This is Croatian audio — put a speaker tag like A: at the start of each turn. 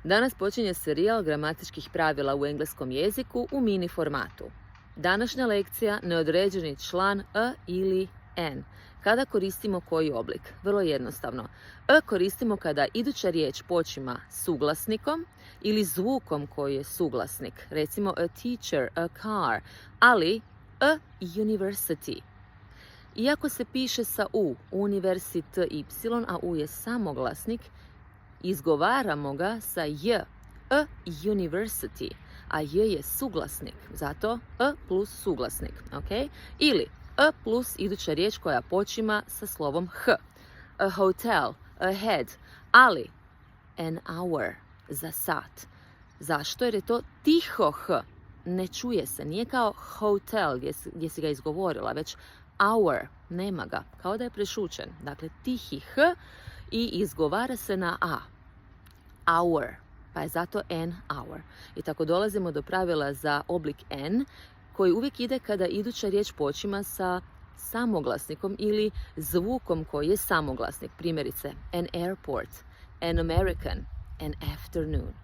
A: Danas počinje serijal gramatičkih pravila u engleskom jeziku u mini formatu. Današnja lekcija neodređeni član ili n. Kada koristimo koji oblik? Vrlo jednostavno. Koristimo kada iduća riječ počima suglasnikom ili zvukom koji je suglasnik. Recimo a teacher, a car, ali a university. Iako se piše sa u, university, a u je samoglasnik, izgovaramo ga sa j, a university, a j je suglasnik, zato a plus suglasnik, ok? Ili a plus iduća riječ koja počima sa slovom h. A hotel, ahead, ali an hour, za sat. Zašto? Jer je to tiho h, ne čuje se, nije kao hotel gdje si ga izgovorila, već hour, nema ga, kao da je prešućen. Dakle, tihi h i izgovara se na a. Hour, pa je zato an hour. I tako dolazimo do pravila za oblik n, koji uvijek ide kada iduća riječ počima sa samoglasnikom ili zvukom koji je samoglasnik. Primjerice, an airport, an American, an afternoon.